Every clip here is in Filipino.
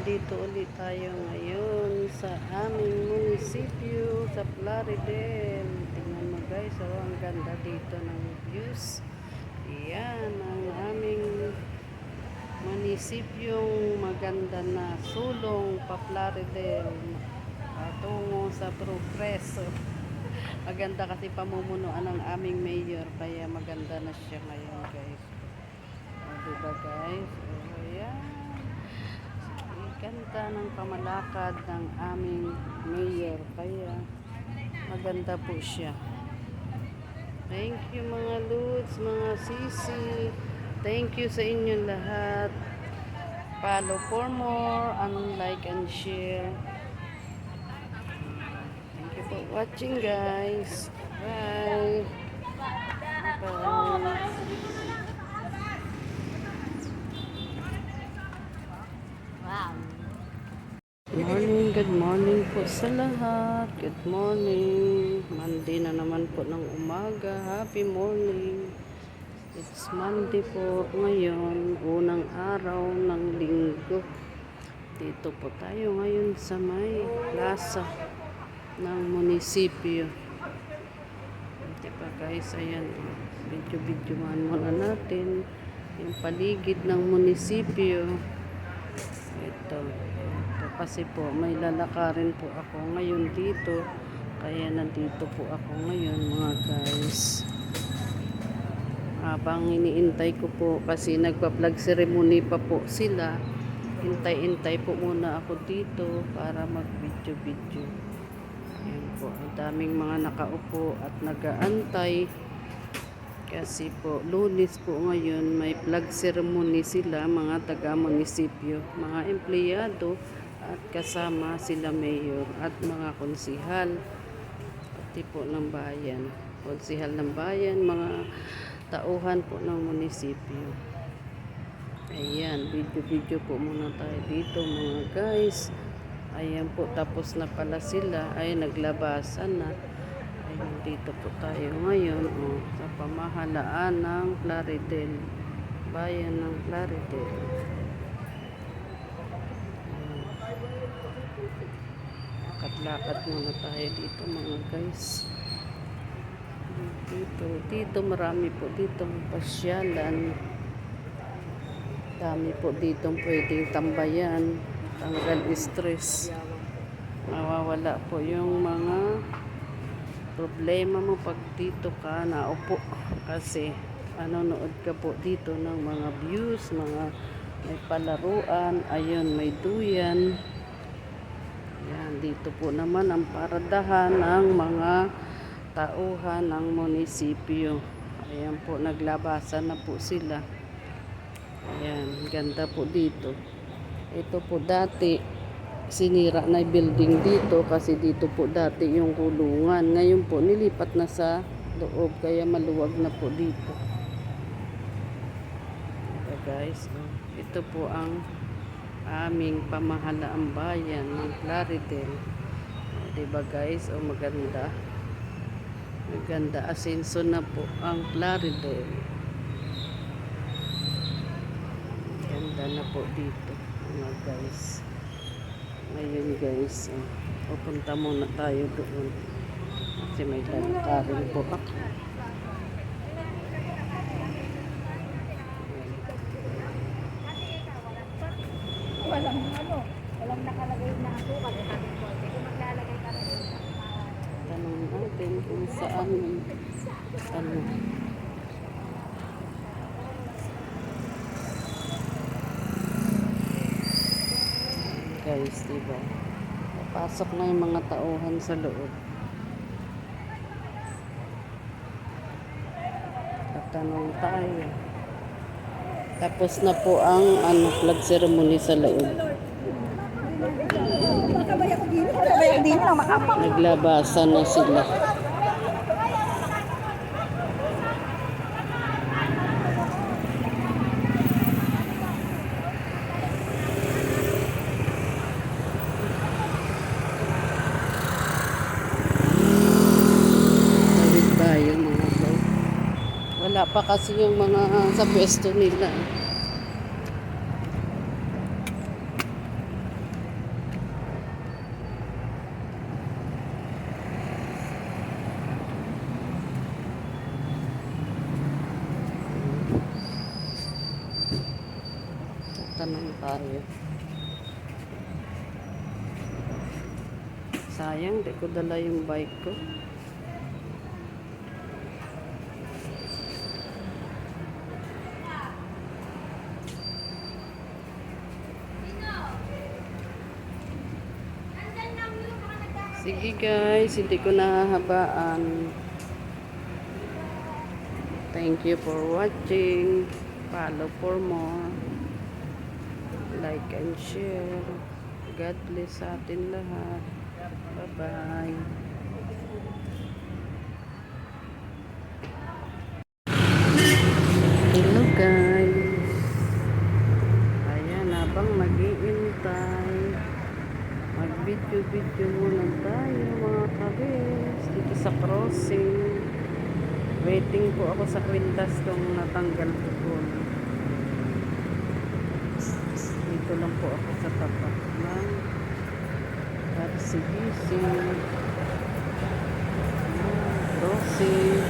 nandito ulit tayo ngayon sa aming munisipyo sa Plaridel. Tingnan mo guys, oh, ang ganda dito ng views. Iyan ang aming munisipyong maganda na sulong pa Plaridel patungo sa progreso. Maganda kasi pamumunuan ng aming mayor, kaya maganda na siya ngayon guys. Diba guys? Ayan. Ganda ng pamalakad ng aming mayor. Kaya maganda po siya. Thank you mga Lods, mga Sisi. Thank you sa inyong lahat. Follow for more and like and share. Thank you for watching guys. Bye. Bye. Good morning po sa lahat. Good morning. Monday na naman po ng umaga. Happy morning. It's Monday po ngayon. Unang araw ng linggo. Dito po tayo ngayon sa may plaza ng munisipyo. Diba guys, ayan. Video-videoan muna natin yung paligid ng munisipyo. Ito kasi po may lalakarin po ako ngayon dito, kaya nandito po ako ngayon mga guys, habang iniintay ko po kasi nagpa-flag ceremony pa po sila. Hintay-intay po muna ako dito para mag video. Ayan po, ang daming mga nakaupo at nagaantay kasi po Lunes po ngayon, may flag ceremony sila, mga taga-munisipyo, mga empleyado at kasama sila mayor at mga konsihal pati po ng bayan, konsihal ng bayan, mga tauhan po ng munisipyo. Ayan, video po muna tayo dito mga guys. Ayan po, tapos na pala sila, ay naglabasan na. Ayan, dito po tayo ngayon sa pamahalaan ng Plaridel, bayan ng Plaridel. Lakad muna tayo dito mga guys. Dito marami po dito pasyalan. Dami po dito pwedeng tambayan, tanggal stress. Mawawala po yung mga problema mo pag dito ka naupo, kasi nanonood ka po dito ng mga views, mga may palaruan, ayun, may duyan. Yan, dito po naman ang paradahan ng mga tauhan ng munisipyo. Ayan po, naglabasan na po sila. Ayan, ganda po dito. Ito po dati, sinira na building dito kasi dito po dati yung kulungan. Ngayon po, nilipat na sa loob, kaya maluwag na po dito. Ito guys, ito po ang aming pamahalaang bayan ng Plaridel. Diba guys, maganda. Maganda, asenso na po ang Plaridel. Ganda na po dito mga guys. Ngayon guys, pupunta muna tayo doon kasi may lalakarin po ako. Walang nakalagay na asukal. Kung maglalagay ka rin. Tanong natin kung saan guys, diba? Papasok na yung mga tauhan sa loob. Tatanong tayo. Tapos na po ang flag ceremony sa loob. Naglabasan na sila. Tawid tayo mga guys. Wala pa kasi yung mga sa pwesto nila. Tanong tayo. Sayang, di ko dala yung bike ko. Sige guys, hindi ko nahahabaan. Thank you for watching. Follow for more. Like and share. God bless sa atin lahat. Bye-bye. Hello guys. Ayan, habang nag-iintay, mag-video-video muna tayo mga kabis dito sa crossing. Waiting po ako sa kwintas kung natanggal ko. Dito lang po ako sa tapat ng RCBC. Crossing.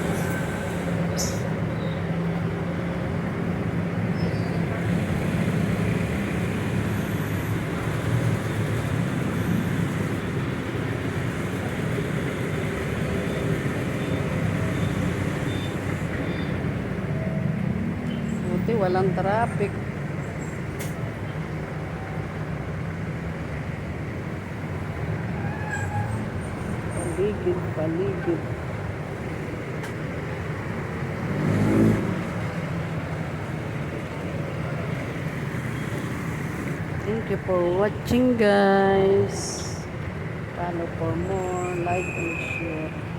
Buti walang traffic. Paligid, paligid. Thank you for watching guys. Follow for more, like and share.